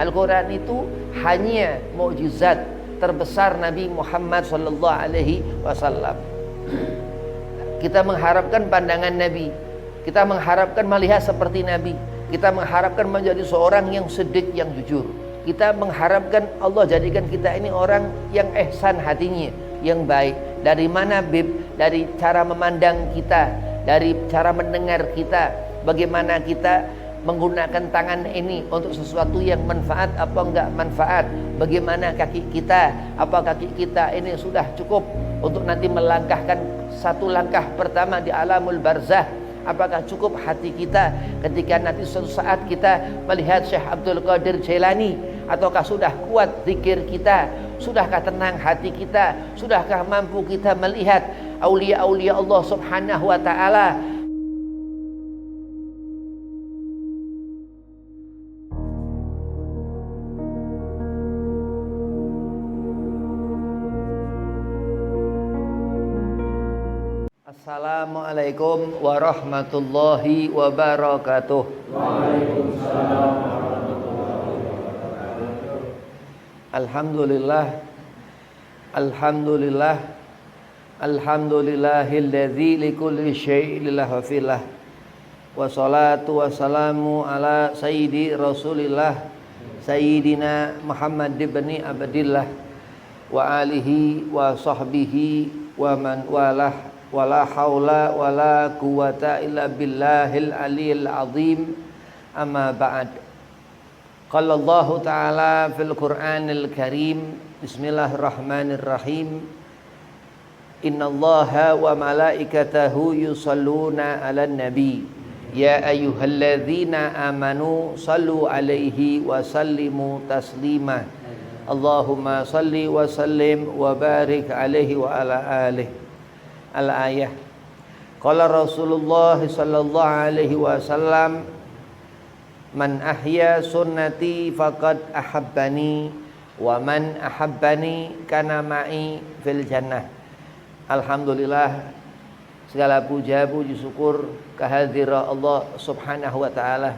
Al-Quran itu hanya mukjizat terbesar Nabi Muhammad sallallahu alaihi wasallam. Kita mengharapkan pandangan Nabi, kita mengharapkan melihat seperti Nabi, kita mengharapkan menjadi seorang yang siddiq, yang jujur. Kita mengharapkan Allah jadikan kita ini orang yang ihsan hatinya, yang baik. Dari mana, Bib? Dari cara memandang kita, dari cara mendengar kita, bagaimana kita menggunakan tangan ini untuk sesuatu yang manfaat apa enggak manfaat. Bagaimana kaki kita, apa kaki kita ini sudah cukup untuk nanti melangkahkan satu langkah pertama di alamul barzah. Apakah cukup hati kita ketika nanti suatu saat kita melihat Syekh Abdul Qadir Jailani? Ataukah sudah kuat zikir kita? Sudahkah tenang hati kita? Sudahkah mampu kita melihat aulia-aulia Allah subhanahu wa ta'ala? Assalamualaikum warahmatullahi wabarakatuh. Waalaikumsalam warahmatullahi wabarakatuh. Alhamdulillah, alhamdulillah, alhamdulillahilladzi likulli syai'in lahu filah. Wassalatu wassalamu ala sayyidi Rasulillah Sayyidina Muhammad ibn Abdillah wa alihi wa sahbihi wa man walah. Wala haula wala quwata illa billahil aliyil azim. Amma ba'd. Qala Allah ta'ala fil Qur'anil Karim. Bismillahirrahmanirrahim. Innallaha wa malaikatahu yusalluna 'alan nabi. Ya ayyuhalladzina amanu sallu 'alaihi wa sallimu taslima. Allahumma salli wa sallim wa barik 'alaihi wa ala alihi. Al-ayah. Qala Rasulullah sallallahu alaihi wasallam, man ahya sunnati faqad ahabbani wa man ahabbani kana ma'i fil jannah. Alhamdulillah, segala puja puji syukur kehadirat Allah subhanahu wa ta'ala.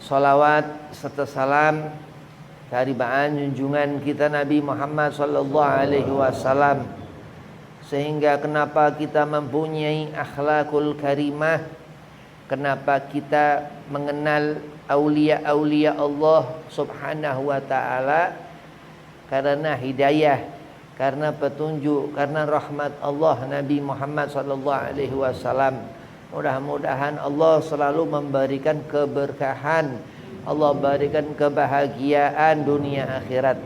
Salawat serta salam keharibaan junjungan kita Nabi Muhammad sallallahu alaihi wasallam. Sehingga kenapa kita mempunyai akhlakul karimah, kenapa kita mengenal aulia-aulia Allah subhanahu wa ta'ala, karena hidayah, karena petunjuk, karena rahmat Allah Nabi Muhammad sallallahu alaihi wasallam. Mudah-mudahan Allah selalu memberikan keberkahan, Allah berikan kebahagiaan dunia akhirat.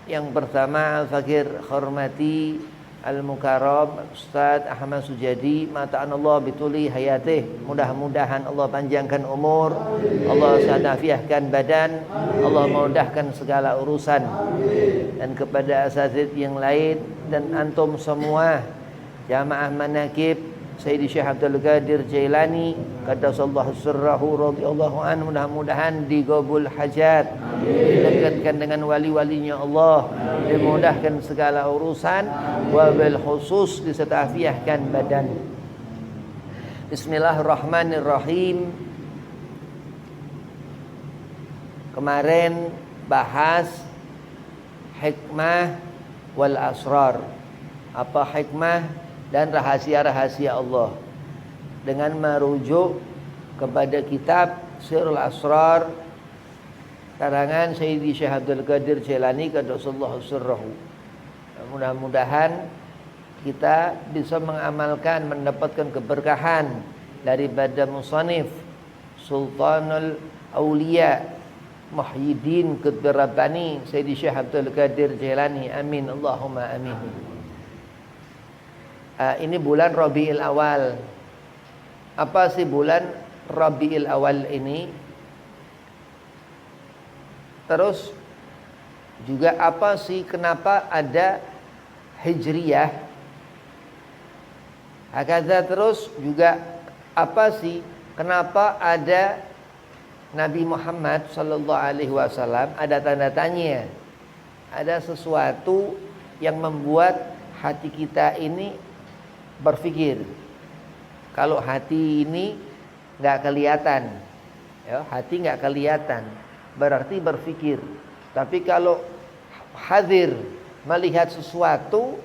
Yang pertama, Al-Fakir hormati Al-Mukarram Ustaz Ahmad Sujadi, mata'an Allah bituli hayatih. Mudah-mudahan Allah panjangkan umur, Allah sadafiahkan badan, Allah mudahkan segala urusan. Dan kepada asatidz yang lain dan antum semua jamaah manakib Sayyidi Syekh Abdul Qadir Jailani qaddasallahu sirrahu radhiyallahu anhu, mudah-mudahan digabul hajat, didekatkan dengan wali-walinya Allah, dimudahkan segala urusan, wabil khusus disetafiahkan badan. Bismillahirrahmanirrahim. Kemarin bahas hikmah wal asrar. Apa hikmah dan rahasia-rahasia Allah, dengan merujuk kepada kitab Sirrul Asrar karangan Sayyidi Syekh Abdul Qadir Jailani qaddasallahu sirrahu. Mudah-mudahan kita bisa mengamalkan, mendapatkan keberkahan daripada musannif Sultanul Aulia Muhyiddin Qutb Rabbani Sayyidi Syekh Abdul Qadir Jailani. Amin Allahumma amin. Ini bulan Rabiul Awal. Apa sih bulan Rabiul Awal ini? Terus juga apa sih, kenapa ada Hijriyah? Hakadha, terus juga apa sih, kenapa ada Nabi Muhammad sallallahu alaihi wasallam? Ada tanda tanya. Ada sesuatu yang membuat hati kita ini berpikir. Kalau hati ini nggak kelihatan, ya, hati nggak kelihatan, berarti berfikir. Tapi kalau hadir melihat sesuatu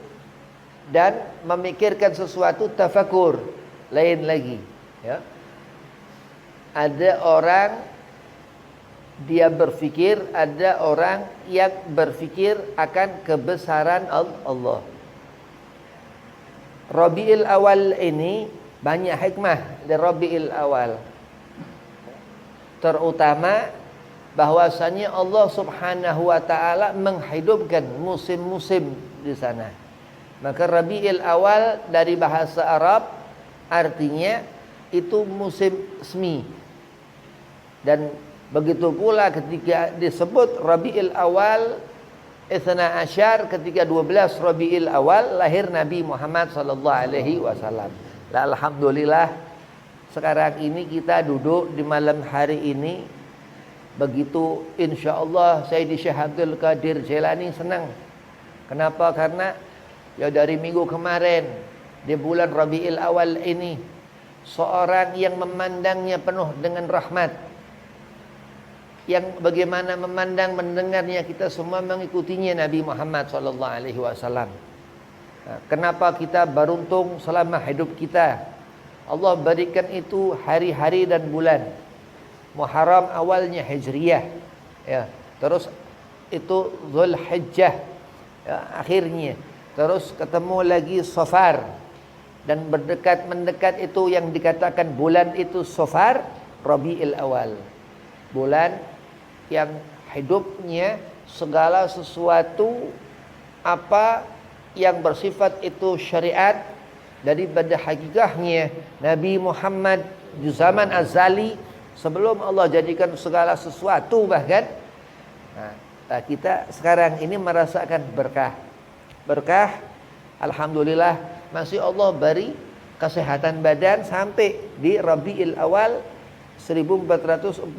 dan memikirkan sesuatu, tafakur, lain lagi, ya. Ada orang dia berfikir, ada orang yang berfikir akan kebesaran Allah. Rabiul Awal ini banyak hikmah dari Rabiul Awal. Terutama bahwasanya Allah Subhanahu wa taala menghidupkan musim-musim di sana. Maka Rabiul Awal dari bahasa Arab artinya itu musim semi. Dan begitu pula ketika disebut Rabiul Awal Itsna Asyar, ketika 12 Rabiul Awal lahir Nabi Muhammad sallallahu alaihi wasallam. Alhamdulillah sekarang ini kita duduk di malam hari ini. Begitu insyaallah Sayyidi Syekh Abdul Qadir Jailani senang. Kenapa? Karena ya dari minggu kemarin di bulan Rabiul Awal ini seorang yang memandangnya penuh dengan rahmat, yang bagaimana memandang mendengarnya kita semua mengikutinya Nabi Muhammad sallallahu alaihi wasallam. Kenapa kita beruntung selama hidup kita? Allah berikan itu hari-hari dan bulan. Muharram awalnya Hijriyah, ya. Terus itu Zulhijjah, ya, akhirnya. Terus ketemu lagi Safar, dan mendekat itu yang dikatakan bulan itu Safar, Rabiul Awal. Bulan yang hidupnya segala sesuatu apa yang bersifat itu syariat daripada hakikahnya Nabi Muhammad di zaman azali sebelum Allah jadikan segala sesuatu bahkan. Nah, kita sekarang ini merasakan berkah. Alhamdulillah masih Allah beri kesehatan badan sampai di Rabiul Awal 1445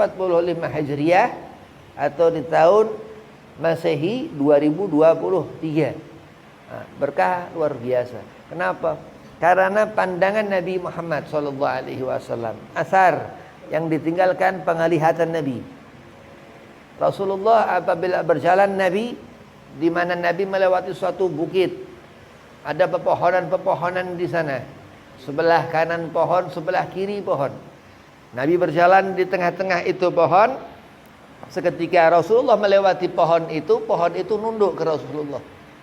Hijriah atau di tahun Masehi 2023. Berkah luar biasa. Kenapa? Karena pandangan Nabi Muhammad SAW, asar yang ditinggalkan penglihatan Nabi. Rasulullah apabila berjalan Nabi, di mana Nabi melewati suatu bukit, ada pepohonan-pepohonan di sana. Sebelah kanan pohon, sebelah kiri pohon. Nabi berjalan di tengah-tengah itu pohon. Seketika Rasulullah melewati pohon itu nunduk ke Rasulullah.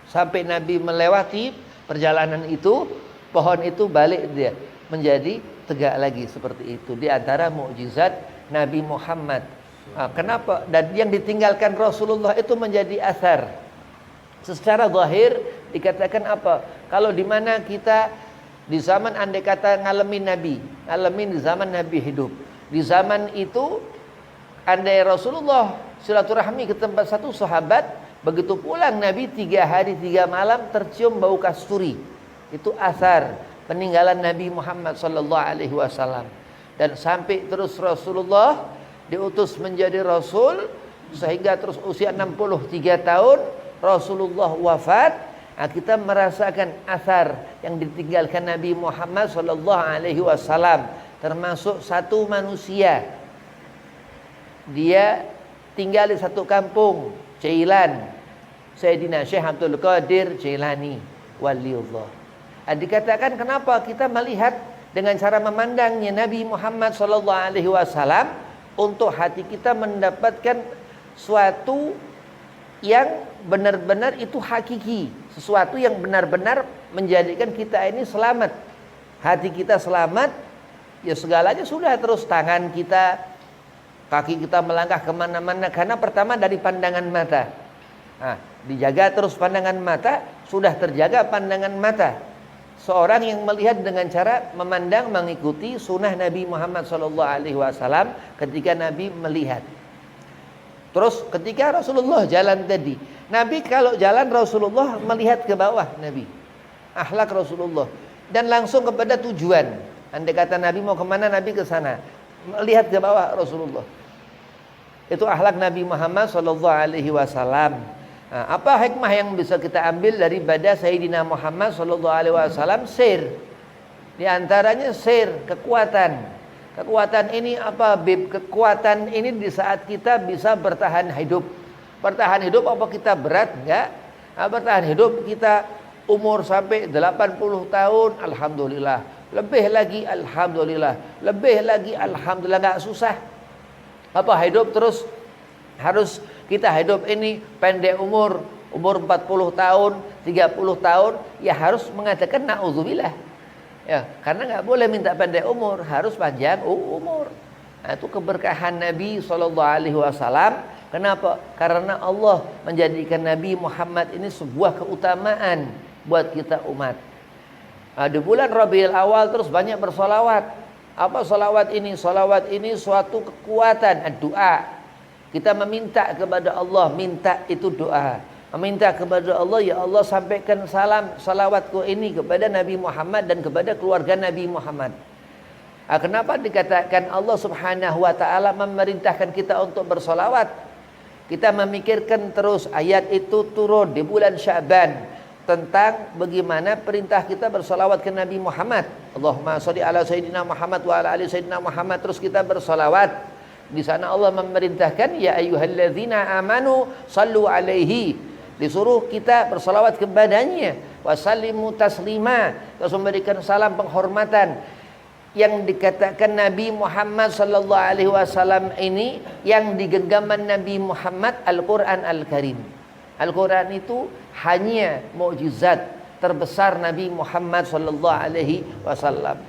Sampai Nabi melewati perjalanan itu, pohon itu balik dia menjadi tegak lagi seperti itu. Di antara mukjizat Nabi Muhammad. Kenapa? Dan yang ditinggalkan Rasulullah itu menjadi asar. Secara zahir dikatakan apa? Kalau di mana kita di zaman andai kata ngalamin di zaman Nabi hidup. Di zaman itu andai Rasulullah silaturahmi ke tempat satu sahabat, begitu pulang Nabi 3 hari 3 malam tercium bau kasturi. Itu asar peninggalan Nabi Muhammad sallallahu alaihi wasallam. Dan sampai terus Rasulullah diutus menjadi rasul sehingga terus usia 63 tahun Rasulullah wafat. Kita merasakan asar yang ditinggalkan Nabi Muhammad sallallahu alaihi wasallam, termasuk satu manusia. Dia tinggal di satu kampung, Cailan. Sayyidina Syekh Abdul Qadir Jailani waliullah. Dikatakan kenapa kita melihat dengan cara memandangnya Nabi Muhammad sallallahu alaihi wasallam untuk hati kita mendapatkan suatu yang benar-benar itu hakiki, sesuatu yang benar-benar menjadikan kita ini selamat. Hati kita selamat, ya segalanya sudah. Terus tangan kita, kaki kita melangkah kemana-mana karena pertama dari pandangan mata. Dijaga terus pandangan mata, sudah terjaga pandangan mata. Seorang yang melihat dengan cara memandang mengikuti sunnah Nabi Muhammad SAW ketika Nabi melihat. Terus ketika Rasulullah jalan tadi, Nabi kalau jalan Rasulullah melihat ke bawah Nabi. Akhlak Rasulullah dan langsung kepada tujuan. Andai kata Nabi mau kemana, Nabi ke sana. Melihat ke bawah Rasulullah. Itu akhlak Nabi Muhammad SAW. Apa hikmah yang bisa kita ambil daripada Sayyidina Muhammad SAW? Sir. Di antaranya sir, kekuatan. Kekuatan ini apa, Bib? Kekuatan ini di saat kita bisa bertahan hidup. Bertahan hidup apa kita berat? Enggak. Bertahan hidup kita umur sampai 80 tahun, alhamdulillah. Lebih lagi alhamdulillah. Lebih lagi alhamdulillah, enggak susah. Apa hidup terus harus kita hidup ini pendek umur 40 tahun, 30 tahun, ya harus mengatakan naudzubillah. Ya, karena nggak boleh minta pendek umur, harus panjang umur. Nah, itu keberkahan Nabi SAW. Kenapa? Karena Allah menjadikan Nabi Muhammad ini sebuah keutamaan buat kita umat. Nah, di bulan Rabiul Awal terus banyak bersolawat. Apa solawat ini? Solawat ini suatu kekuatan, doa. Kita meminta kepada Allah, minta itu doa. Meminta kepada Allah, ya Allah sampaikan salam salawatku ini kepada Nabi Muhammad dan kepada keluarga Nabi Muhammad. Kenapa dikatakan Allah Subhanahu wa taala memerintahkan kita untuk bersolawat? Kita memikirkan terus ayat itu turun di bulan Sya'ban tentang bagaimana perintah kita bersolawat ke Nabi Muhammad. Allahumma sholli ala sayyidina Muhammad wa ala ali sayyidina Muhammad. Terus kita bersolawat. Di sana Allah memerintahkan, ya ayyuhalladzina amanu sallu alaihi. Disuruh kita bersalawat kepadanya, wasallimu taslima, terus memberikan salam penghormatan. Yang dikatakan Nabi Muhammad sallallahu alaihi wasallam ini, yang digenggaman Nabi Muhammad Al-Qur'an Al-Karim. Al-Qur'an itu hanya mukjizat terbesar Nabi Muhammad sallallahu alaihi wasallam.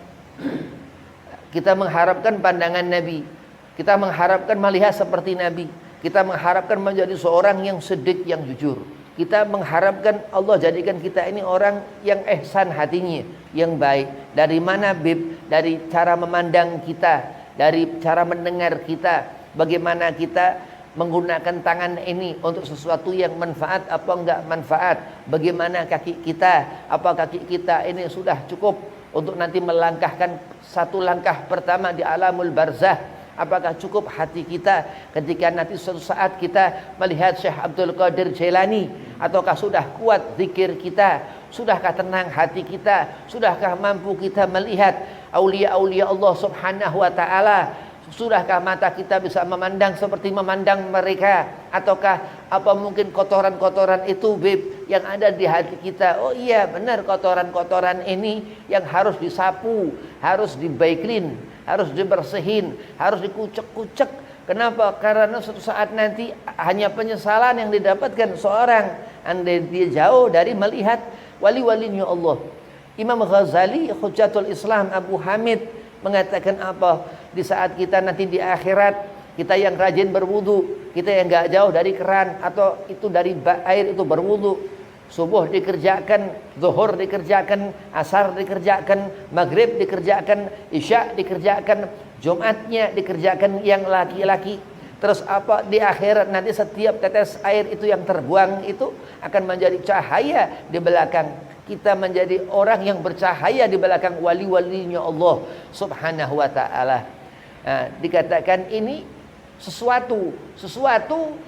Kita mengharapkan pandangan Nabi. Kita mengharapkan melihat seperti Nabi. Kita mengharapkan menjadi seorang yang sedik, yang jujur. Kita mengharapkan Allah jadikan kita ini orang yang ihsan hatinya, yang baik. Dari mana, Bib? Dari cara memandang kita, dari cara mendengar kita. Bagaimana kita menggunakan tangan ini untuk sesuatu yang manfaat apa enggak manfaat. Bagaimana kaki kita, apa kaki kita ini sudah cukup untuk nanti melangkahkan satu langkah pertama di alamul barzah. Apakah cukup hati kita ketika nanti suatu saat kita melihat Syekh Abdul Qadir Jailani? Ataukah sudah kuat zikir kita? Sudahkah tenang hati kita? Sudahkah mampu kita melihat aulia-aulia Allah Subhanahu wa taala? Sudahkah mata kita bisa memandang seperti memandang mereka? Ataukah apa mungkin kotoran-kotoran itu, Bib, yang ada di hati kita? Oh iya, benar, kotoran-kotoran ini yang harus disapu, harus dibaiklin, harus dibersihin, harus dikucek-kucek. Kenapa? Karena suatu saat nanti hanya penyesalan yang didapatkan seorang andai dia jauh dari melihat wali-walinya Allah. Imam Ghazali, Hujjatul Islam Abu Hamid, mengatakan apa? Di saat kita nanti di akhirat, kita yang rajin berwudu, kita yang gak jauh dari keran atau itu dari air itu berwudu, subuh dikerjakan, zuhur dikerjakan, asar dikerjakan, maghrib dikerjakan, isya dikerjakan, Jumatnya dikerjakan yang laki-laki. Terus apa? Di akhirat nanti setiap tetes air itu yang terbuang itu akan menjadi cahaya di belakang kita, menjadi orang yang bercahaya di belakang wali-walinya Allah Subhanahu wa taala. Nah, dikatakan ini sesuatu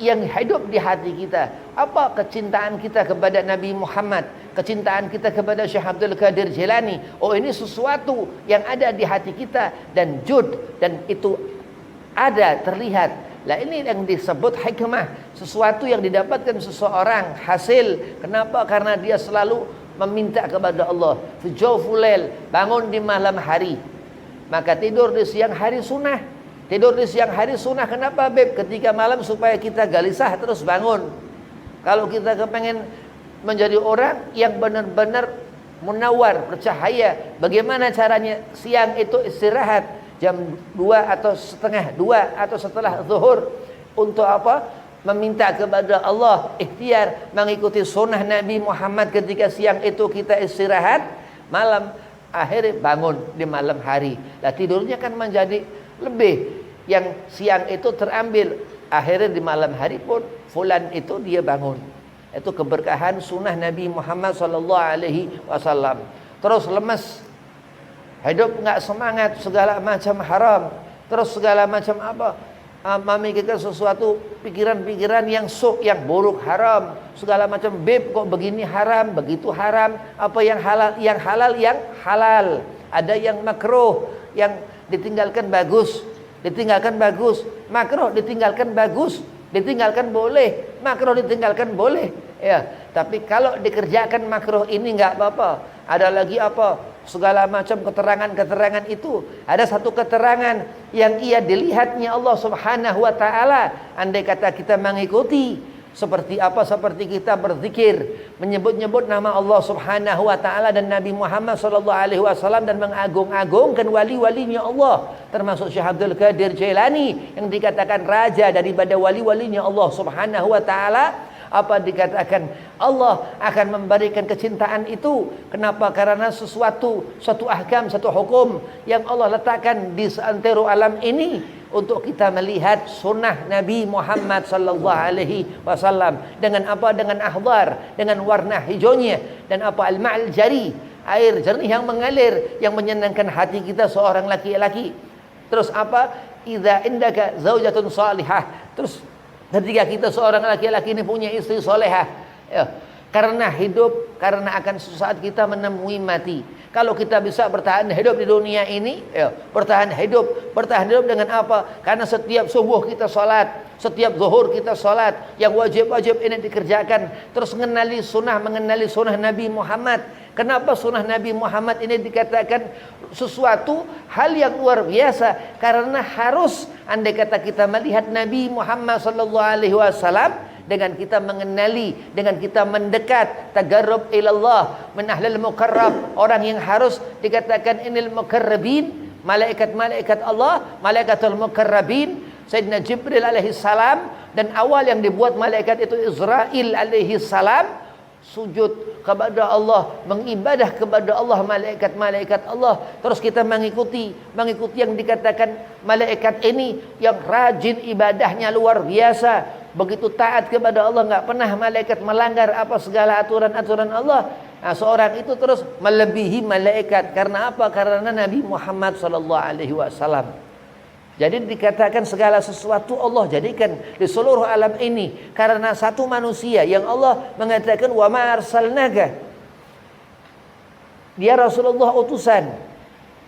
yang hidup di hati kita. Apa? Kecintaan kita kepada Nabi Muhammad, kecintaan kita kepada Syekh Abdul Qadir Jailani. Oh, ini sesuatu yang ada di hati kita dan dan itu ada terlihat. Lah ini yang disebut hikmah, sesuatu yang didapatkan seseorang hasil. Kenapa? Karena dia selalu meminta kepada Allah. Fujawfulail, bangun di malam hari. Maka tidur di siang hari sunnah. Tidur di siang hari sunnah. Kenapa, Beb? Ketika malam supaya kita gelisah terus bangun. Kalau kita kepengen menjadi orang yang benar-benar munawar, bercahaya, bagaimana caranya? Siang itu istirahat jam 2 atau setengah 2 atau setelah zuhur. Untuk apa? Meminta kepada Allah, ikhtiar mengikuti sunnah Nabi Muhammad. Ketika siang itu kita istirahat, malam akhirnya bangun di malam hari. Nah, tidurnya kan menjadi lebih. Yang siang itu terambil, akhirnya di malam hari pun fulan itu dia bangun. Itu keberkahan sunnah Nabi Muhammad SAW. Terus lemes, hidup nggak semangat, segala macam haram, terus segala macam apa, memikirkan sesuatu pikiran-pikiran yang yang buruk, haram, segala macam. Beb, kok begini haram, begitu haram. Apa yang halal, yang halal, yang halal. Ada yang makruh, yang ditinggalkan bagus, ditinggalkan bagus. Makruh ditinggalkan bagus, ditinggalkan boleh, makruh ditinggalkan boleh. Ya, tapi kalau dikerjakan makruh ini nggak apa-apa. Ada lagi apa? Segala macam keterangan-keterangan itu. Ada satu keterangan yang ia dilihatnya Allah Subhanahu wa taala. Andai kata kita mengikuti, seperti apa? Seperti kita berzikir, menyebut-nyebut nama Allah Subhanahu wa taala dan Nabi Muhammad sallallahu alaihi wasallam dan mengagung-agungkan wali-walinya Allah, termasuk Syekh Abdul Qadir Jailani yang dikatakan raja daripada wali-walinya Allah Subhanahu wa taala. Apa dikatakan? Allah akan memberikan kecintaan itu. Kenapa? Karena satu ahkam, satu hukum yang Allah letakkan di seantero alam ini untuk kita melihat sunnah Nabi Muhammad sallallahu alaihi wasallam. Dengan apa? Dengan ahdar, dengan warna hijaunya, dan apa? Al-ma'al jari, air jernih yang mengalir yang menyenangkan hati kita seorang laki-laki. Terus apa? Idza indaka zaujatun salihah. Terus ketika kita seorang laki-laki ini punya istri solehah, ya, karena hidup, karena akan suatu saat kita menemui mati. Kalau kita bisa bertahan hidup di dunia ini, ya, bertahan hidup dengan apa? Karena setiap subuh kita sholat, setiap zuhur kita sholat, yang wajib-wajib ini dikerjakan. Terus mengenali sunnah Nabi Muhammad. Kenapa sunnah Nabi Muhammad ini dikatakan sesuatu hal yang luar biasa? Karena harus, andai kata kita melihat Nabi Muhammad sallallahu alaihi wasallam, dengan kita mengenali, dengan kita mendekat, tagarrub ilallah, min ahlil muqarrab, orang yang harus dikatakan inil muqarrabin, malaikat-malaikat Allah, malaikatul muqarrabin, Sayyidina Jibril alaihi salam, dan awal yang dibuat malaikat itu Israil alaihi salam, sujud kepada Allah, mengibadah kepada Allah, malaikat-malaikat Allah. Terus kita mengikuti yang dikatakan malaikat ini yang rajin ibadahnya luar biasa, begitu taat kepada Allah, nggak pernah malaikat melanggar apa segala aturan-aturan Allah. Nah, seorang itu terus melebihi malaikat. Karena apa? Karena Nabi Muhammad sallallahu alaihi wasallam. Jadi dikatakan segala sesuatu Allah jadikan di seluruh alam ini karena satu manusia yang Allah mengatakan wa ma arsalnaka, dia Rasulullah utusan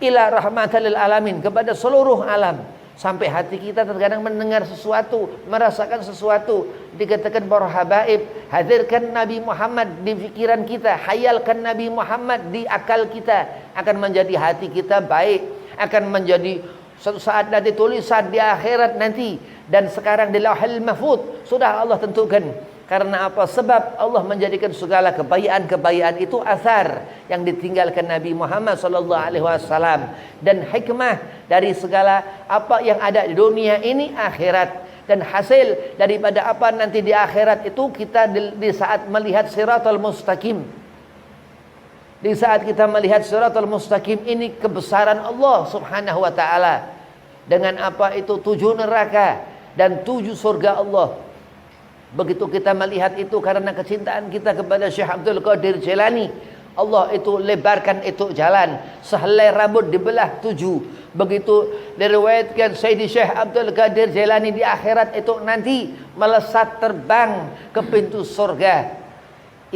ila rahmatan lil alamin, kepada seluruh alam. Sampai hati kita terkadang mendengar sesuatu, merasakan sesuatu, dikatakan para habaib, hadirkan Nabi Muhammad di pikiran kita, hayalkan Nabi Muhammad di akal kita, akan menjadi hati kita baik, akan menjadi suatu saat nanti tulisan di akhirat nanti, dan sekarang di Lauhul Mahfuz sudah Allah tentukan. Karena apa? Sebab Allah menjadikan segala kebaikan itu asar yang ditinggalkan Nabi Muhammad sallallahu alaihi wasallam, dan hikmah dari segala apa yang ada di dunia ini akhirat, dan hasil daripada apa nanti di akhirat itu kita di saat melihat siratal mustaqim. Di saat kita melihat siratal mustaqim ini kebesaran Allah Subhanahu wa taala, dengan apa itu 7 neraka dan 7 surga Allah. Begitu kita melihat itu karena kecintaan kita kepada Syekh Abdul Qadir Jailani, Allah itu lebarkan itu jalan, sehelai rambut dibelah 7. Begitu diriwayatkan Sayyidi Syekh Abdul Qadir Jailani di akhirat itu nanti melesat terbang ke pintu surga.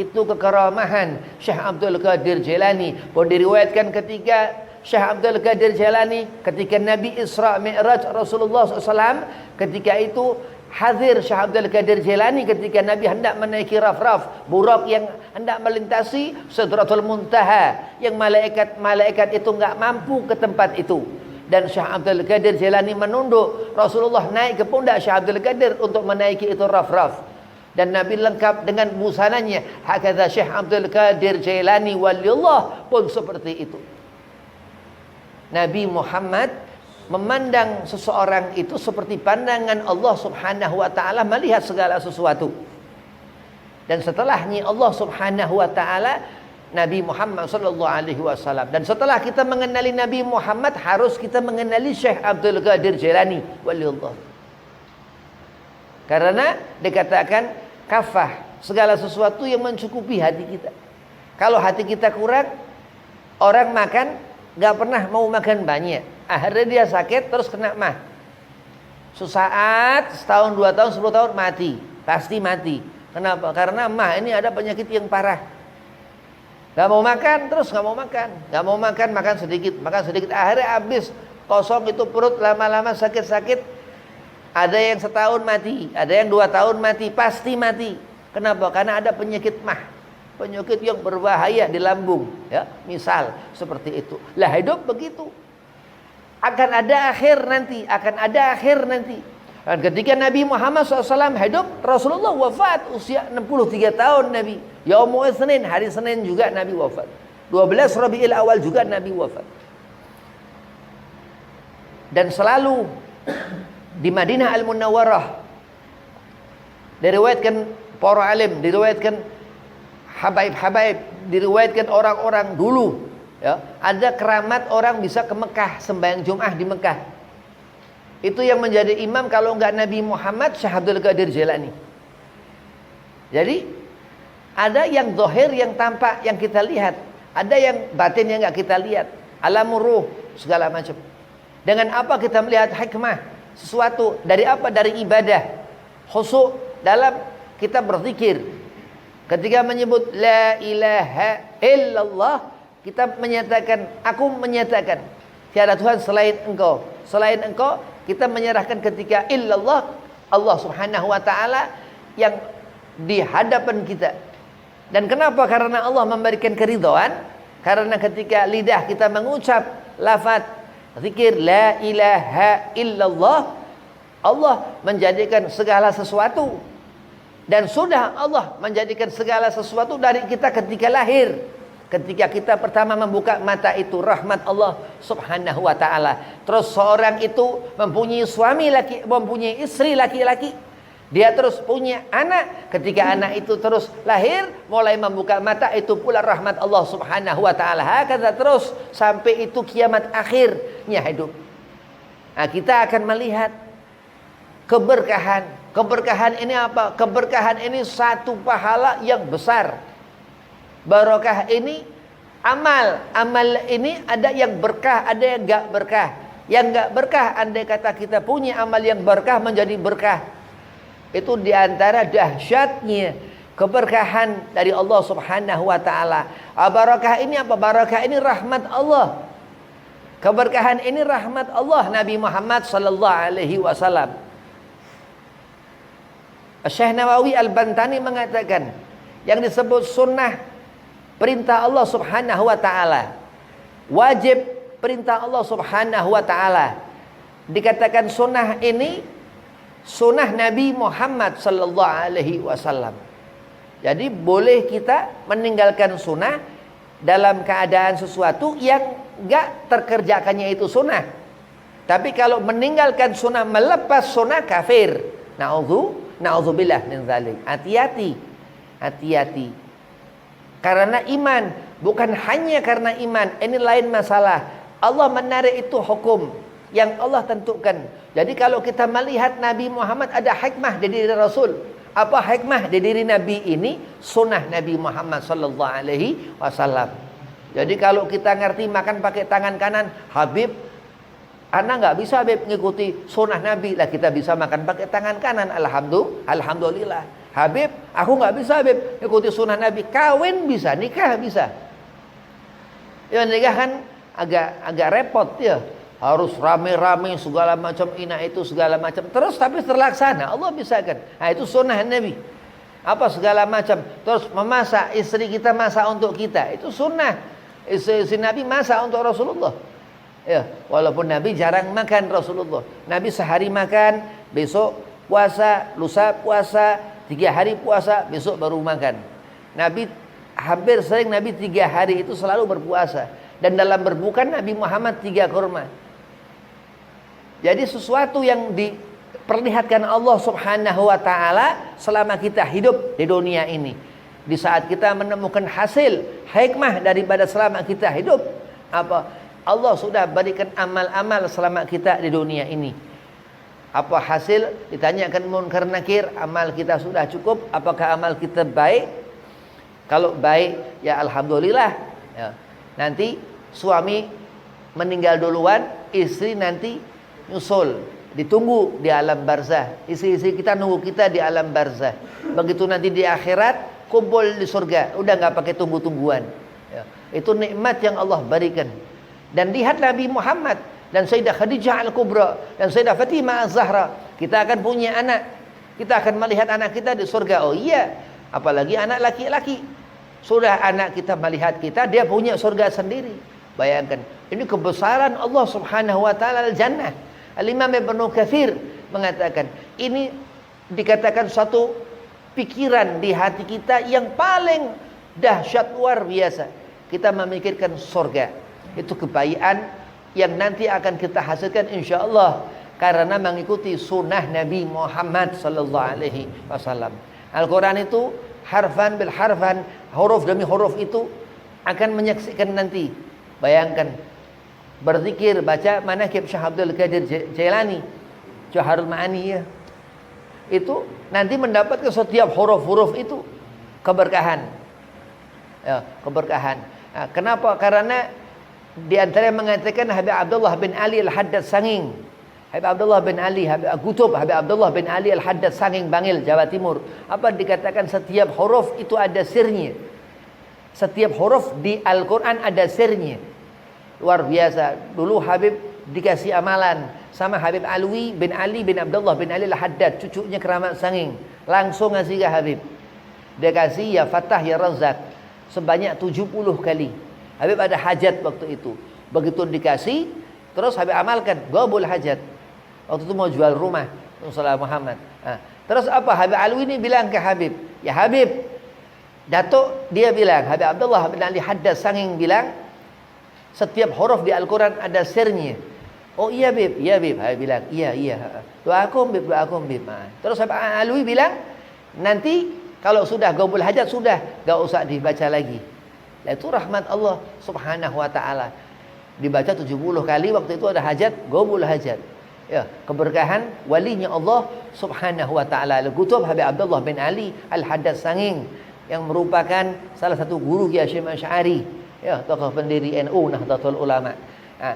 Itu kekeramahan Syekh Abdul Qadir Jailani. Pun diriwayatkan ketika Syekh Abdul Qadir Jailani, ketika Nabi Isra Mi'raj Rasulullah SAW, ketika itu hadir Syekh Abdul Qadir Jailani ketika Nabi hendak menaiki raf-raf, burak yang hendak melintasi Sidratul Muntaha, yang malaikat itu enggak mampu ke tempat itu. Dan Syekh Abdul Qadir Jailani menunduk, Rasulullah naik ke pundak Syekh Abdul Qadir untuk menaiki itu raf-raf. Dan Nabi lengkap dengan busananya. Hakadha Syekh Abdul Qadir Jailani waliullah pun seperti itu. Nabi Muhammad memandang seseorang itu seperti pandangan Allah Subhanahu wa taala melihat segala sesuatu. Dan setelahnya Allah Subhanahu wa taala Nabi Muhammad sallallahu alaihi wasallam. Dan setelah kita mengenali Nabi Muhammad, harus kita mengenali Syekh Abdul Qadir Jailani waliullah. Karena dikatakan kafah, segala sesuatu yang mencukupi hati kita. Kalau hati kita kurang, orang makan gak pernah mau makan banyak, akhirnya dia sakit terus kena mah. Sesaat, setahun, 2 tahun, 10 tahun mati, pasti mati. Kenapa? Karena mah ini ada penyakit yang parah. Nggak mau makan, terus nggak mau makan. Nggak mau makan, makan sedikit. Akhirnya habis, kosong itu perut, lama-lama sakit-sakit. Ada yang setahun mati, ada yang 2 tahun mati, pasti mati. Kenapa? Karena ada penyakit mah. Penyakit yang berbahaya di lambung. Ya, misal seperti itu. Lah hidup begitu. Akan ada akhir nanti. Dan ketika Nabi Muhammad SAW hidup, Rasulullah wafat usia 63 tahun Nabi. Yaumul Isnin, hari Senin juga Nabi wafat. 12 Rabiul Awal juga Nabi wafat. Dan selalu di Madinah Al-Munawwarah diriwayatkan para alim, diriwayatkan habaib-habaib, diriwayatkan orang-orang dulu, ya, ada keramat orang bisa ke Mekah sembahyang Jumat di Mekah. Itu yang menjadi imam kalau enggak Nabi Muhammad, Syekh Abdul Qadir Jailani. Jadi ada yang zahir, yang tampak, yang kita lihat, ada yang batin yang enggak kita lihat, alamur ruh, segala macam. Dengan apa kita melihat hikmah sesuatu? Dari apa? Dari ibadah khusyuk dalam kita berzikir. Ketika menyebut la ilaha illallah, kita menyatakan, aku menyatakan tiada Tuhan selain engkau. Selain engkau, kita menyerahkan ketika illallah, Allah Subhanahu wa taala yang di hadapan kita. Dan kenapa? Karena Allah memberikan keridhaan. Karena ketika lidah kita mengucap lafaz zikir la ilaha illallah, Allah menjadikan segala sesuatu. Dan sudah Allah menjadikan segala sesuatu dari kita ketika lahir. Ketika kita pertama membuka mata itu rahmat Allah Subhanahu wa taala. Terus seorang itu mempunyai suami laki, mempunyai istri laki-laki. Dia terus punya anak. Ketika anak itu terus lahir, mulai membuka mata, itu pula rahmat Allah Subhanahu wa taala. Hakata terus sampai itu kiamat akhirnya hidup. Nah, kita akan melihat keberkahan. Keberkahan ini apa? Keberkahan ini satu pahala yang besar. Barokah ini amal. Amal ini ada yang berkah, ada yang enggak berkah. Yang enggak berkah, andai kata kita punya amal yang berkah menjadi berkah. Itu diantara dahsyatnya keberkahan dari Allah Subhanahu wa taala. Barakah ini apa? Barakah ini rahmat Allah. Keberkahan ini rahmat Allah. Nabi Muhammad sallallahu alaihi wasallam, Syekh Nawawi Al-Bantani mengatakan, yang disebut sunnah perintah Allah Subhanahu wa taala, wajib perintah Allah Subhanahu wa taala, dikatakan sunnah ini sunnah Nabi Muhammad sallallahu alaihi wasallam. Jadi boleh kita meninggalkan sunnah dalam keadaan sesuatu yang enggak terkerjakannya itu sunnah. Tapi kalau meninggalkan sunnah, melepas sunnah, kafir. Na'udzubillah min dzalik. Hati-hati. Hati-hati. Karena iman, bukan hanya karena iman, ini lain masalah. Allah menarik itu hukum yang Allah tentukan. Jadi kalau kita melihat Nabi Muhammad, ada hikmah di diri Rasul. Apa hikmah di diri Nabi ini? Sunnah Nabi Muhammad sallallahu alaihi wasallam. Jadi kalau kita ngerti makan pakai tangan kanan, Habib, anak nggak bisa Habib mengikuti sunnah Nabi, lah kita bisa makan pakai tangan kanan. Alhamdulillah. Habib, aku nggak bisa Habib mengikuti sunnah Nabi. Kawin bisa, nikah bisa. Ya nikah kan agak repot ya. Harus rame-rame segala macam, itu segala macam. Terus tapi terlaksana, Allah bisa kan. Nah itu sunnah Nabi. Apa segala macam. Terus memasak, istri kita masak untuk kita, itu sunnah. Istri Nabi masak untuk Rasulullah. Ya, walaupun Nabi jarang makan Rasulullah. Nabi sehari makan, besok puasa, lusa puasa, 3 hari puasa, besok baru makan. Nabi hampir sering 3 hari itu selalu berpuasa. Dan dalam berbuka Nabi Muhammad 3 kurma. Jadi sesuatu yang diperlihatkan Allah Subhanahu wa taala selama kita hidup di dunia ini. Di saat kita menemukan hasil hikmah daripada selama kita hidup, apa? Allah sudah berikan amal-amal selama kita di dunia ini. Apa hasil? Ditanyakan munkar nakir, amal kita sudah cukup, apakah amal kita baik? Kalau baik, ya alhamdulillah. Ya. Nanti suami meninggal duluan, istri nanti nyusul, ditunggu di alam barzah. Istri-istri kita nunggu kita di alam barzah. Begitu nanti di akhirat, kumpul di surga. Udah nggak pakai tunggu-tungguan. Itu nikmat yang Allah berikan. Dan lihat Nabi Muhammad dan Sayyidah Khadijah Al-Kubra dan Sayyidah Fatimah Az-Zahra. Kita akan punya anak. Kita akan melihat anak kita di surga. Oh iya, apalagi anak laki-laki. Sudah anak kita melihat kita, dia punya surga sendiri. Bayangkan, ini kebesaran Allah Subhanahu wa taala al-jannah. Al-Imam Ibnu Katsir mengatakan, ini dikatakan suatu pikiran di hati kita yang paling dahsyat luar biasa. Kita memikirkan surga. Itu kebaikan yang nanti akan kita hasilkan insyaallah karena mengikuti sunnah Nabi Muhammad sallallahu alaihi wasallam. Al-Quran itu harfan bil harfan, huruf demi huruf itu akan menyaksikan nanti. Bayangkan, berzikir, baca manaqib Syekh Abdul Qadir Jailani, Jauharul Ma'ani ya. Itu nanti mendapatkan setiap huruf-huruf itu keberkahan. Ya, keberkahan. Nah, kenapa? Karena di antara yang mengatakan Habib Abdullah bin Ali Al-Haddad Sanging. Habib Abdullah bin Ali, Habib Qutub, Habib Abdullah bin Ali Al-Haddad Sanging Bangil, Jawa Timur. Apa dikatakan setiap huruf itu ada sirnya. Setiap huruf di Al-Quran ada sirnya. Luar biasa. Dulu Habib dikasih amalan sama Habib Alwi bin Ali bin Abdullah bin Ali Al-Haddad, cucunya Keramat Sanging. Langsung ngasih ke Habib. Dia kasih ya Fatah ya Razak sebanyak 70 kali. Habib ada hajat waktu itu. Begitu dikasih, terus Habib amalkan, gabul hajat. Waktu itu mau jual rumah Rasulullah Muhammad. Nah, terus apa? Habib Alwi ini bilang ke Habib, ya Habib, Datuk dia bilang, Habib Abdullah bin Ali Haddad Sanging bilang, setiap huruf di Al-Quran ada sirnya. Oh iya Bib, iya Bib. Habib bilang, iya. Doakum Bib. Nah, terus Habib Alwi bilang, nanti kalau sudah gabul hajat sudah, gak usah dibaca lagi. Nah, itu rahmat Allah Subhanahu wa taala. Dibaca 70 kali waktu itu ada hajat, gabul hajat. Ya, keberkahan walinya Allah Subhanahu wa taala. Al-Qutub Habib Abdullah bin Ali Al-Haddad Sanging yang merupakan salah satu guru Kiai Hasyim Asy'ari, ya, tokoh pendiri NU Nahdlatul Ulama. Nah,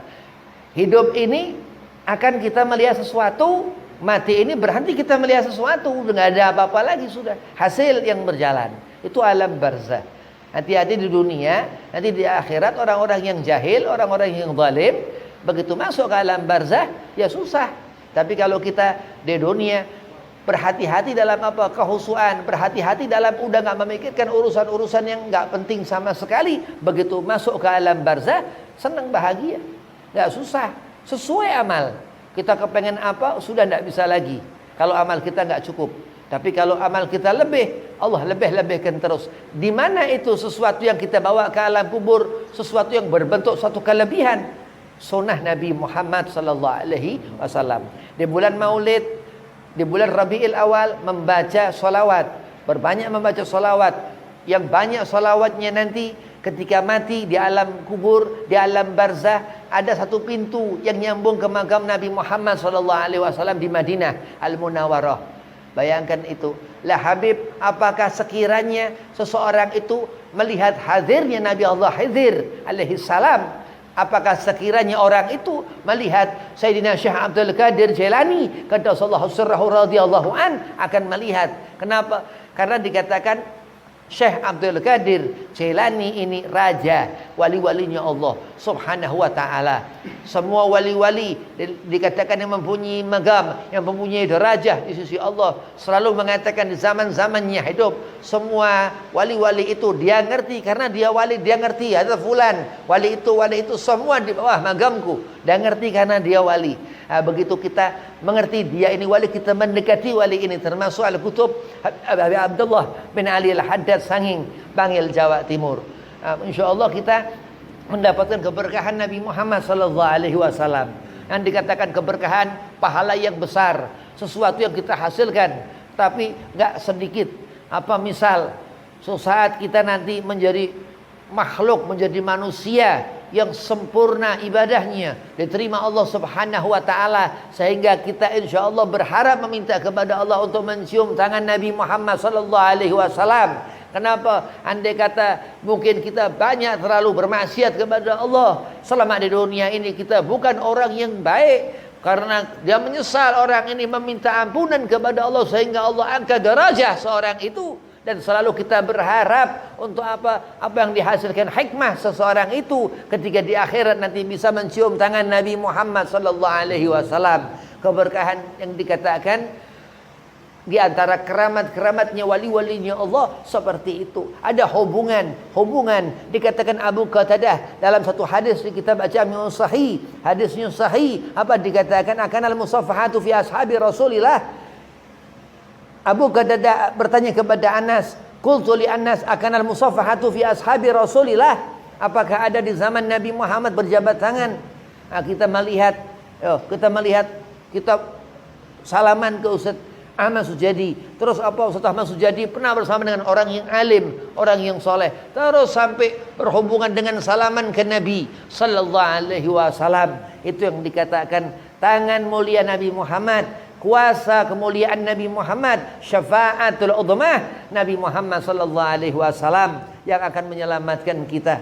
hidup ini akan kita melihat sesuatu, mati ini berhenti kita melihat sesuatu, nggak ada apa-apa lagi sudah. Hasil yang berjalan itu alam barzah. Hati-hati di dunia, nanti di akhirat orang-orang yang jahil, orang-orang yang zalim, begitu masuk ke alam barzah ya susah. Tapi kalau kita di dunia berhati-hati dalam apa? Kehusuan, berhati-hati dalam udah nggak memikirkan urusan-urusan yang nggak penting sama sekali. Begitu masuk ke alam barzah, senang bahagia, nggak susah, sesuai amal. Kita kepengen apa, sudah tidak bisa lagi. Kalau amal kita nggak cukup. Tapi kalau amal kita lebih, Allah lebih-lebihkan terus. Di mana itu sesuatu yang kita bawa ke alam kubur, sesuatu yang berbentuk suatu kelebihan. Sunnah Nabi Muhammad sallallahu alaihi wasallam. Di bulan Maulid, di bulan Rabiul Awal membaca solawat. Berbanyak membaca solawat. Yang banyak solawatnya nanti ketika mati di alam kubur, di alam barzah, ada satu pintu yang nyambung ke makam Nabi Muhammad SAW di Madinah Al-Munawwarah. Bayangkan itu. Lah Habib, apakah sekiranya seseorang itu melihat hadirnya Nabi Allah Khidir alaihi salam, apakah sekiranya orang itu melihat Sayyidina Syekh Abdul Qadir Jailani qaddasallahu sirrahu radhiyallahu an, akan melihat. Kenapa? Karena dikatakan Syekh Abdul Qadir Jailani ini raja wali-walinya Allah Subhanahu wa taala. Semua wali-wali dikatakan yang mempunyai magam, yang mempunyai derajah di sisi Allah, selalu mengatakan di zaman-zamannya hidup, semua wali-wali itu dia ngerti karena dia wali, dia ngerti ada fulan, wali itu semua di bawah magamku. Dia ngerti karena dia wali. Nah, begitu kita mengerti dia ini wali, kita mendekati wali ini, termasuk Al-Qutub Habib Abdullah bin Ali Al-Haddad Sanging Bangil, Jawa Timur. InsyaAllah kita mendapatkan keberkahan Nabi Muhammad sallallahu alaihi wasallam. Yang dikatakan keberkahan pahala yang besar, sesuatu yang kita hasilkan tapi enggak sedikit. Apa misal saat kita nanti menjadi makhluk, menjadi manusia yang sempurna ibadahnya, diterima Allah Subhanahu wa taala, sehingga kita insyaallah berharap meminta kepada Allah untuk mencium tangan Nabi Muhammad sallallahu alaihi wasallam. Kenapa? Andai kata mungkin kita banyak terlalu bermaksiat kepada Allah selama di dunia ini, kita bukan orang yang baik, karena dia menyesal orang ini meminta ampunan kepada Allah sehingga Allah angkat derajat seorang itu. Dan selalu kita berharap untuk apa yang dihasilkan hikmah seseorang itu ketika di akhirat nanti bisa mencium tangan Nabi Muhammad sallallahu alaihi wasallam. Keberkahan yang dikatakan di antara keramat-keramatnya wali-walinya Allah seperti itu. Ada hubungan dikatakan Abu Qatadah dalam satu hadis di kitab Jami'un Sahih. Hadisnya sahih, apa dikatakan akan al-musafahatu fi ashabi Rasulillah. Abu Qatadah bertanya kepada Anas, qultu li Anas akan al-musafahatu fi ashabi Rasulillah? Apakah ada di zaman Nabi Muhammad berjabat tangan? Nah, kita melihat kita salaman ke Ustaz Ahmad Sujadi. Terus apa Ustaz Ahmad Sujadi pernah bersama dengan orang yang alim, orang yang soleh. Terus sampai berhubungan dengan salaman ke Nabi sallallahu alaihi wasallam. Itu yang dikatakan tangan mulia Nabi Muhammad, kuasa kemuliaan Nabi Muhammad, syafaatul udhmah Nabi Muhammad sallallahu alaihi wasallam yang akan menyelamatkan kita.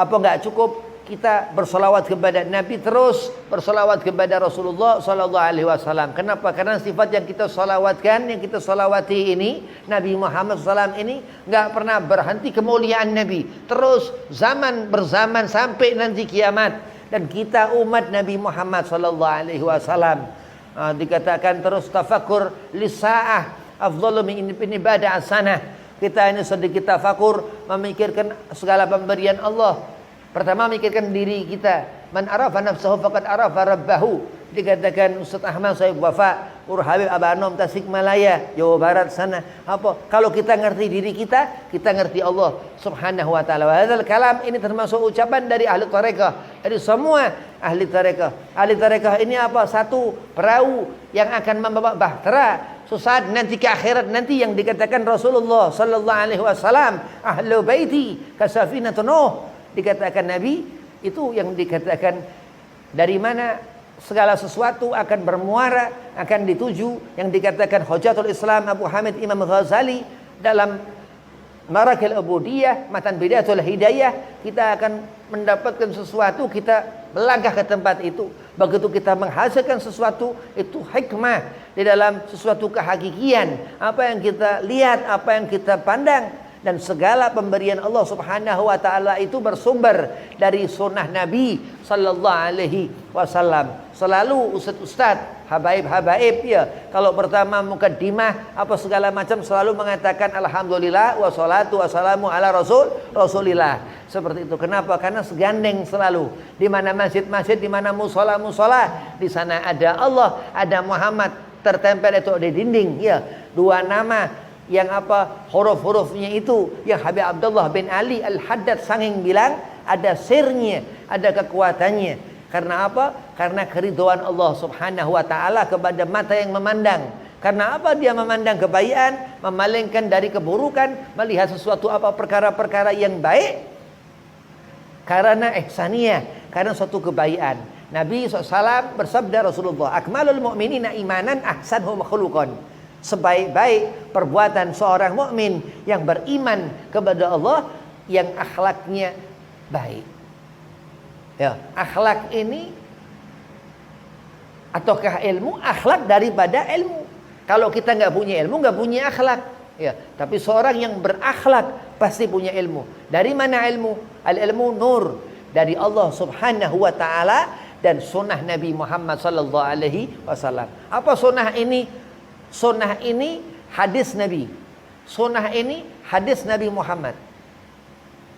Apa enggak cukup kita bersolawat kepada Nabi, terus bersolawat kepada Rasulullah sallallahu alaihi wasallam? Kenapa? Karena sifat yang kita solawatkan, yang kita solawati ini, Nabi Muhammad SAW ini enggak pernah berhenti kemuliaan Nabi. Terus zaman berzaman sampai nanti kiamat. Dan kita umat Nabi Muhammad sallallahu alaihi wasallam. Dikatakan terus tafakur lisaah afdhalu min ibadah sanah. Kita ini sedikit tafakur, memikirkan segala pemberian Allah. Pertama memikirkan diri kita. Man arafa nafsahu faqad arafa rabbahu. Dikatakan Ustaz Ahmad Sayyid Wafa Habib Abanom Tasikmalaya, Jawa Barat sana. Apa? Kalau kita ngerti diri kita, kita ngerti Allah Subhanahu wa taala. Wa hadzal kalam ini termasuk ucapan dari ahli tarekah. Dari semua ahli tarekah. Ahli tarekah ini apa? Satu perahu yang akan membawa bahtera sesaat nanti ke akhirat nanti, yang dikatakan Rasulullah sallallahu alaihi wasallam, ahlu baiti kasafinatun Nuh. Dikatakan Nabi itu yang dikatakan dari mana segala sesuatu akan bermuara, akan dituju, yang dikatakan Hujatul Islam Abu Hamid Imam Ghazali dalam Marakil Ubudiyah, Matan Bidayatul Hidayah. Kita akan mendapatkan sesuatu, kita melangkah ke tempat itu. Begitu kita menghasilkan sesuatu, itu hikmah di dalam sesuatu kehakikian. Apa yang kita lihat, apa yang kita pandang. Dan segala pemberian Allah Subhanahu wa taala itu bersumber dari sunnah Nabi sallallahu alaihi wasallam. Selalu ustaz-ustaz, habaib-habaib ya, kalau pertama mukaddimah apa segala macam selalu mengatakan alhamdulillah wassalatu wassalamu ala rasulillah. Seperti itu. Kenapa? Karena segandeng selalu. Di mana masjid-masjid, di mana musola-musola, di sana ada Allah, ada Muhammad tertempel itu di dinding ya. Dua nama yang apa huruf-hurufnya itu yang Habib Abdullah bin Ali Al-Haddad sanging bilang ada sirnya, ada kekuatannya. Karena apa? Karena keridhaan Allah Subhanahu wa taala kepada mata yang memandang. Karena apa dia memandang kebaikan, memalingkan dari keburukan, melihat sesuatu apa perkara-perkara yang baik karena ihsaniyah, karena suatu kebaikan. Nabi SAW bersabda Rasulullah, akmalul mu'minina imanan ahsanhum khuluqan. Sebaik-baik perbuatan seorang mukmin yang beriman kepada Allah yang akhlaknya baik. Ya, akhlak ini ataukah ilmu? Akhlak daripada ilmu. Kalau kita nggak punya ilmu, nggak punya akhlak. Ya, tapi seorang yang berakhlak pasti punya ilmu. Dari mana ilmu? Al-ilmu nur dari Allah Subhanahu wa taala dan sunnah Nabi Muhammad sallallahu alaihi wasallam. Apa sunnah ini? Sunnah ini hadis Nabi. Sunnah ini hadis Nabi Muhammad.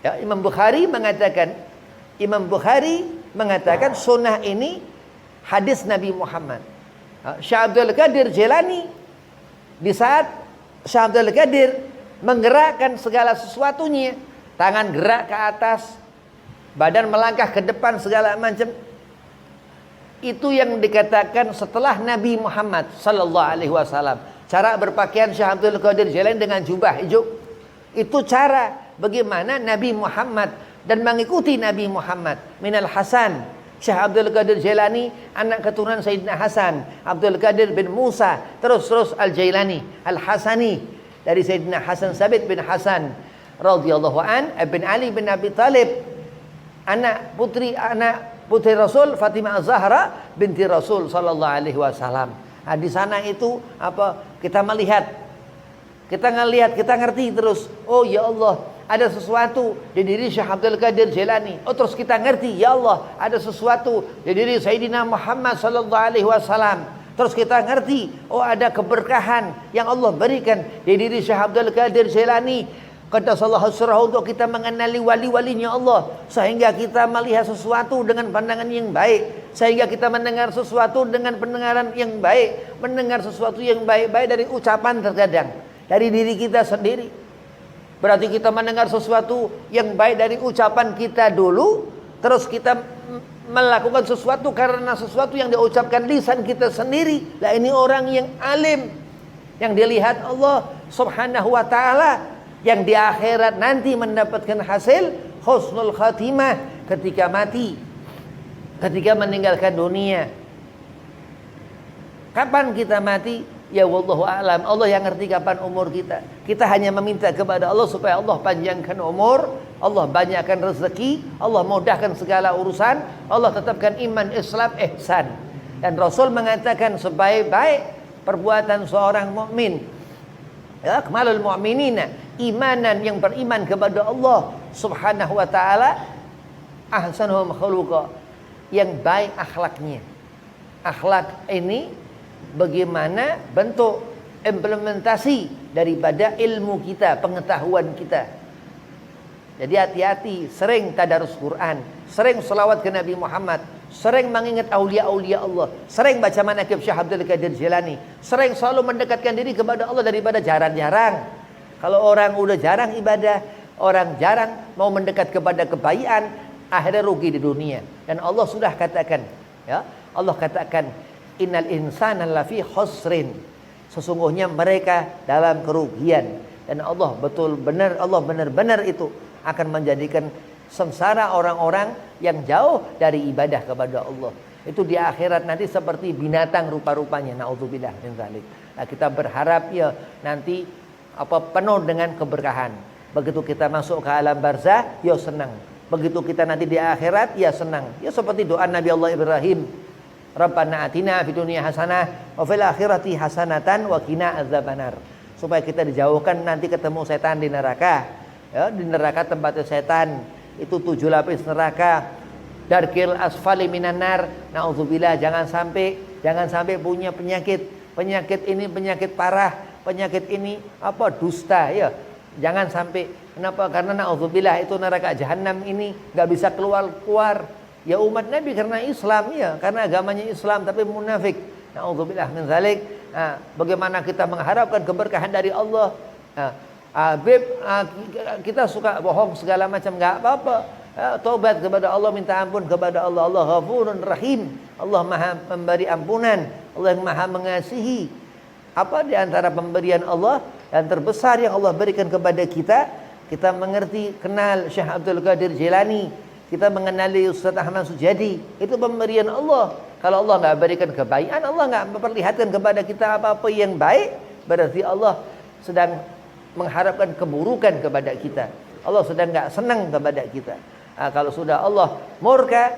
Ya, Imam Bukhari mengatakan sunnah ini hadis Nabi Muhammad. Syekh Abdul Qadir Jilani, di saat Syekh Abdul Qadir menggerakkan segala sesuatunya, tangan gerak ke atas, badan melangkah ke depan segala macam. Itu yang dikatakan setelah Nabi Muhammad sallallahu alaihi wasallam. Cara berpakaian Syekh Abdul Qadir Jilani dengan jubah hijau. Itu cara bagaimana Nabi Muhammad dan mengikuti Nabi Muhammad. Minal Hasan, Syekh Abdul Qadir Jilani anak keturunan Sayyidina Hasan, Abdul Qadir bin Musa, terus Al-Jailani, Al-Hasani dari Sayyidina Hasan Sabit bin Hasan radhiyallahu an, bin Ali bin Abi Talib, anak putri Rasul Fatimah Az-Zahra binti Rasul sallallahu alaihi wasallam. Nah, di sana itu apa? Kita melihat Kita ngelihat, kita ngerti terus. Oh ya Allah, ada sesuatu di diri Syekh Abdul Qadir Jailani. Oh terus kita ngerti, ya Allah, ada sesuatu di diri Sayyidina Muhammad sallallahu alaihi wasallam. Terus kita ngerti, oh ada keberkahan yang Allah berikan di diri Syekh Abdul Qadir Jailani. Qaddasallahu sirrahu, untuk kita mengenali wali-walinya Allah, sehingga kita melihat sesuatu dengan pandangan yang baik, sehingga kita mendengar sesuatu dengan pendengaran yang baik, mendengar sesuatu yang baik-baik dari ucapan terkadang dari diri kita sendiri. Berarti kita mendengar sesuatu yang baik dari ucapan kita dulu, terus kita melakukan sesuatu karena sesuatu yang diucapkan lisan kita sendiri. Lah ini orang yang alim, yang dilihat Allah Subhanahu wa taala, yang di akhirat nanti mendapatkan hasil husnul khatimah ketika mati, ketika meninggalkan dunia. Kapan kita mati? Ya wallahu a'lam. Allah yang ngerti kapan umur kita. Kita hanya meminta kepada Allah supaya Allah panjangkan umur, Allah banyakkan rezeki, Allah mudahkan segala urusan, Allah tetapkan iman, Islam, ihsan. Dan Rasul mengatakan sebaik-baik perbuatan seorang mukmin, ya, kamalul mu'minina, imanan, yang beriman kepada Allah Subhanahu wa taala, ahsanuhum khuluqa, yang baik akhlaknya. Akhlak ini bagaimana bentuk implementasi daripada ilmu kita, pengetahuan kita. Jadi hati-hati, sering tadarus Quran, sering selawat ke Nabi Muhammad, sering mengingat aulia-aulia Allah, sering baca manaqib Syekh Abdul Qadir Jailani, sering selalu mendekatkan diri kepada Allah daripada jarang-jarang. Kalau orang udah jarang ibadah, orang jarang mau mendekat kepada kebaikan, akhirnya rugi di dunia. Dan Allah sudah katakan, ya, Allah katakan, innal insana lafi khusrin, sesungguhnya mereka dalam kerugian. Dan Allah benar-benar itu akan menjadikan sengsara orang-orang yang jauh dari ibadah kepada Allah. Itu di akhirat nanti seperti binatang rupa-rupanya. Naudzubillah min dzalik. Nah, kita berharap ya nanti penuh dengan keberkahan. Begitu kita masuk ke alam barzah, ya senang. Begitu kita nanti di akhirat, ya senang. Ya seperti doa Nabi Allah Ibrahim, Rabbana atina fid dunya hasanah wa fil akhirati hasanatan wa qina adzabannar. Supaya kita dijauhkan nanti ketemu setan di neraka. Ya, di neraka tempatnya setan. Itu 7 lapis neraka. Darkil asfali minan nar. Nauzubillah, jangan sampai punya penyakit. Penyakit ini penyakit parah, penyakit ini dusta ya. Jangan sampai. Kenapa? Karena nauzubillah itu neraka jahanam ini enggak bisa keluar. Ya umat Nabi karena Islam ya, karena agamanya Islam tapi munafik. Nauzubillah min dzalik. Bagaimana kita mengharapkan keberkahan dari Allah? Kita suka bohong segala macam, enggak apa-apa. Taubat kepada Allah, minta ampun kepada Allah. Allah Ghafurun Rahim. Allah Maha memberi ampunan, Allah yang Maha mengasihi. Apa di antara pemberian Allah yang terbesar yang Allah berikan kepada kita? Kita mengerti, kenal Syekh Abdul Qadir Jailani. Kita mengenali Ustaz Ahmad Sujadi. Itu pemberian Allah. Kalau Allah enggak berikan kebaikan, Allah enggak memperlihatkan kepada kita apa-apa yang baik, berarti Allah sedang mengharapkan keburukan kepada kita. Allah sedang enggak senang kepada kita. Kalau sudah Allah murka,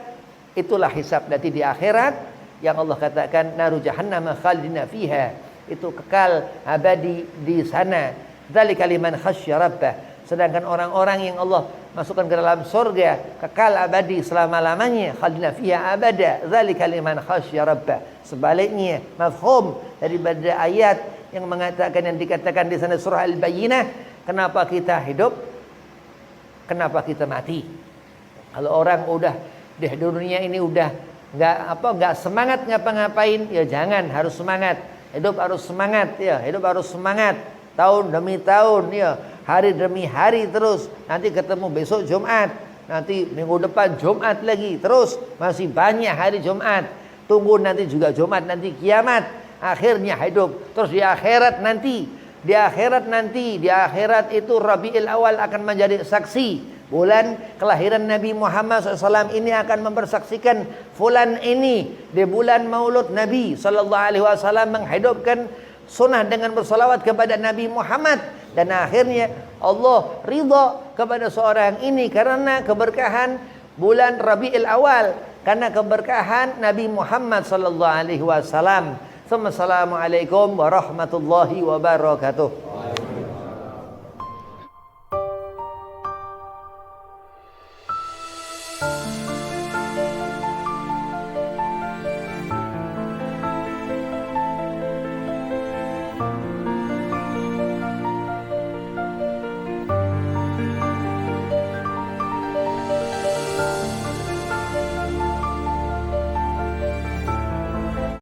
itulah hisab nanti di akhirat yang Allah katakan naru jahannam khalidina fiha, itu kekal abadi di sana. Dzalika liman khasyya rabbah. Sedangkan orang-orang yang Allah masukkan ke dalam surga kekal abadi selama-lamanya, khalidina fiha abada, dzalika liman khasyya rabbah. Sebaliknya mafhum daripada ayat yang mengatakan, yang dikatakan di sana surah Al-Bayyinah, kenapa kita hidup, kenapa kita mati. Kalau orang udah di dunia ini udah enggak semangat ngapa-ngapain, ya jangan, harus semangat. Hidup harus semangat ya, hidup harus semangat. Tahun demi tahun ya, hari demi hari terus. Nanti ketemu besok Jumat, nanti minggu depan Jumat lagi, terus masih banyak hari Jumat. Tunggu nanti juga Jumat, nanti kiamat. Akhirnya hidup. Terus di akhirat nanti, di akhirat itu Rabiul Awal akan menjadi saksi. Bulan kelahiran Nabi Muhammad SAW ini akan mempersaksikan fulan ini di bulan Maulud Nabi SAW menghidupkan sunnah dengan bersalawat kepada Nabi Muhammad. Dan akhirnya Allah ridha kepada seorang ini karena keberkahan bulan Rabiul Awal, karena keberkahan Nabi Muhammad sallallahu alaihi wasallam. Assalamualaikum warahmatullahi wabarakatuh.